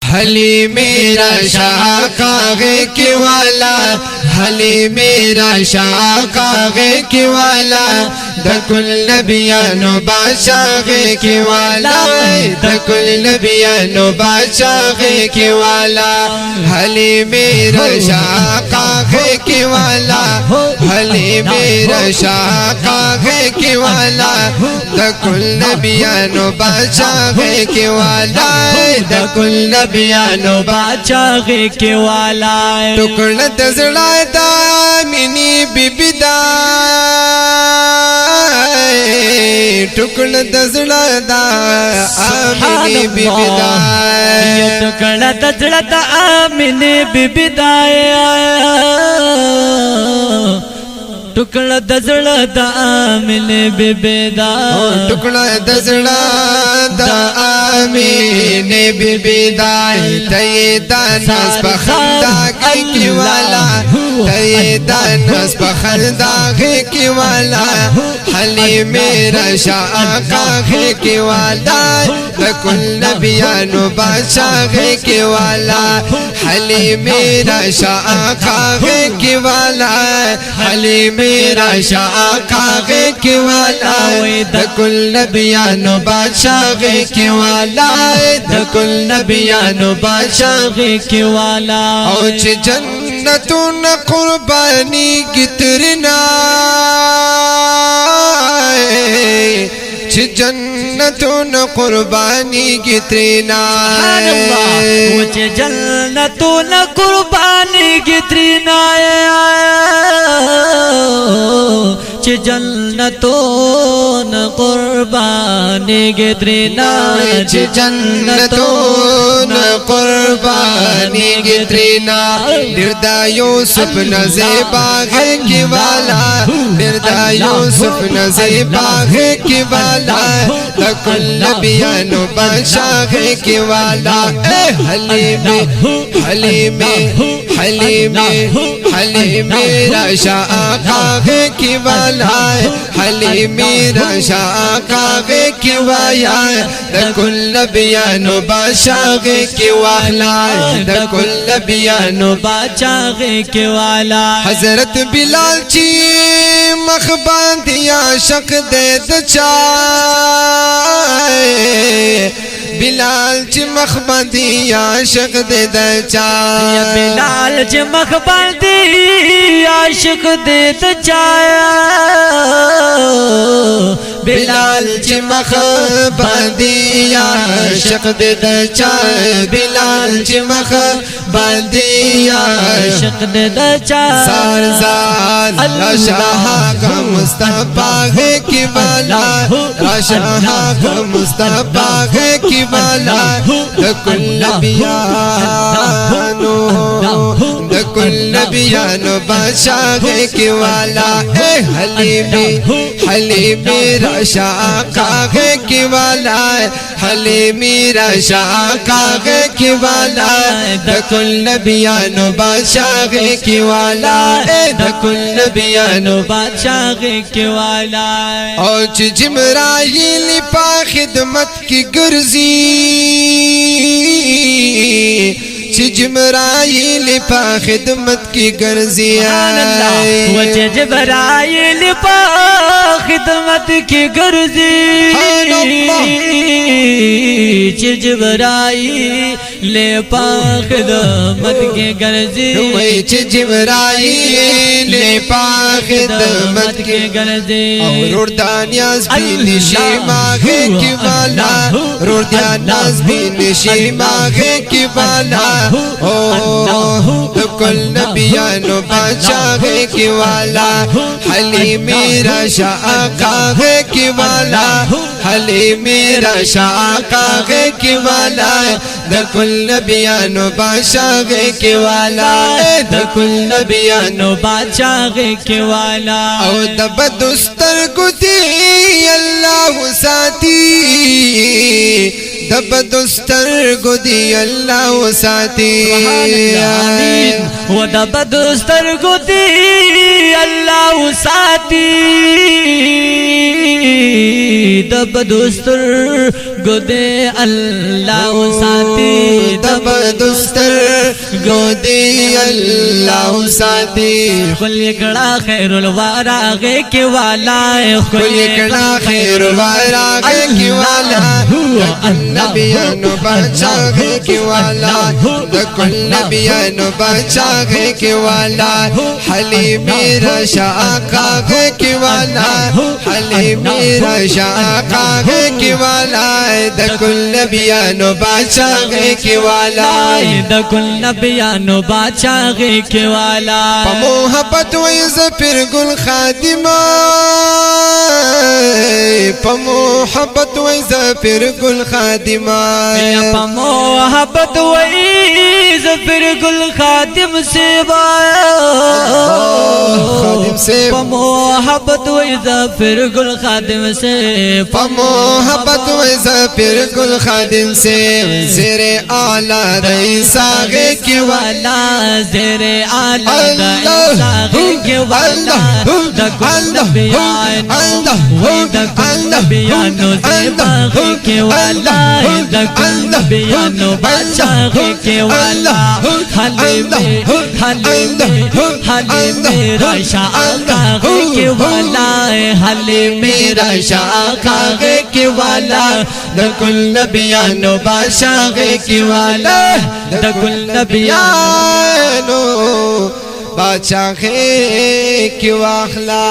हली मेरा शाह कागे के वाला, हली मेरा शाह कागे के वाला, दकुल नबियानो बादशाह के वाला, दकुल नबियानो बादशाह के वाला, हली मेरा शाह कागे के वाला, हली मेरा शाह कागे के वाला, दकुल नबियानो बादशाह के वाला, दकुल नबियानो बादशाह के वाला। टुकड़ा दजड़ा दा मिनी बिबिदा, टुकड़ा दजड़ा दा आमिनी बिबिदा, टुकड़ा दजड़ा दा आमिनी बिबिदा, टुकड़ा दजड़ा दा आमिनी बिबिदा, टुकड़ा दजड़ा दा आमिनी बिबिदा, तये दानस बखंदा के वाला, तये दानस बखंदा के वाला, हली मेरा शाह कागे के वाला, दकुल नबियानो बादशाह के वाला, हली मेरा शाह कागे के वाला, हली मेरा शाह कागे के वाला, दकुल नबियानो बादशाह के वाला, दकुल नबियानो बादशाह के वाला। औच जन्नतुन कुर्बानी गितरना, जन्नतुन कुर्बानी गितरना, मुझे जन्नतुन कुर्बानी गितरना, जन्नतुन कुर्बानी गितरना, जन्नतुन कुर्बानी गितरना, बिरदा यूसुफ नज़ेबा के वाला, बिरदा यूसुफ नज़ेबा के वाला, दकुल नबियानो बादशाह के वाला, हली में हली में हली में हली मेरा शाह कागे के वाला, हली मेरा शाह कागे के वाला, दकुल नबियानो बादशाह के वाला, दकुल नबियानो बादशाह के वाला। हजरत बिलाल ची मखबांदिया शक दे चाय, बिलाल ची मखबांदिया शक दे चाय, बिलाल ची मखबांदिया शक दे चाय, बिलाल ची मखबांदिया शक दे चाय, बिलाल ची मखबांदिया शक दे चाय, सार सार शाह का मुस्तफा है कि वाला, शाह का मुस्तफा है कि वाला, दकुल नबियानो दकुल नबियानो बादशाह के वाला, हली मेरा शाह कागे के वाला, हली मेरा शाह कागे के वाला, दकुल नबियानो बादशाह के वाला, दकुल नबियानो बादशाह के वाला। और जिमराइल पा खिदमत की गुर्जी, जिमराइल पा खिदमत की गर्जिया, जिमराइल पा खिदमत की गर्जी, जिमराइल पा खिदमत की गर्जी, जिमराइल पा खिदमत की गर्जी, रुर्दानियास भी निशी मांगे की वाला, रुर्दानियास भी निशी मांगे की वाला, दकुल नबियानो बादशाह के वाला, हली मेरा शाह कागे के वाला, हली मेरा शाह कागे के वाला, दकुल नबियानो बादशाह के वाला, दकुल नबियानो बादशाह के वाला। और दबदुस्तर गुदी अल्लाह साथी, दबदुस्तर गुदी अल्लाह साथी, वो दबदुस्तर गुदी अल्लाह साथी, दबदुस्तर गुदे अल्लाह साथी, اللہ ساتھی خل کڑا خیر الوارا غے کے والا کل کڑا خیر الورا غے کی والا دکل نبیانو بچا غے کی والا دکل نبیانو بچا غے کی والا حلیمی رشا آقا غے کی والا حلیمی رشا آقا غے کی والا دکل نبیانو بچا غے کی والا دکل نبیانو بادشاہ غے کے والا محبت ویز پھر گل خادمہ محبت ویز پھر گل خادمہ محبت وئی زفر گل خاتم سے خادم سے محبت وئی زفر گل خاتم سے محبت ویز پھر گل خادم سے زیر اعلیٰ عیسیٰ غے کی والا زیر اعلیٰ عیسیٰ غے کے والا دکل نبیانو زیبا غے کے والا دکل نبیانو بادشاہ غے کے والا حلیم رشا آقا غے کے والا حلیم رشا آقا غے کے والا دکل نبیانو بادشاہ غے کے والا دکل نبیانو بادشاہ غے کی واخلا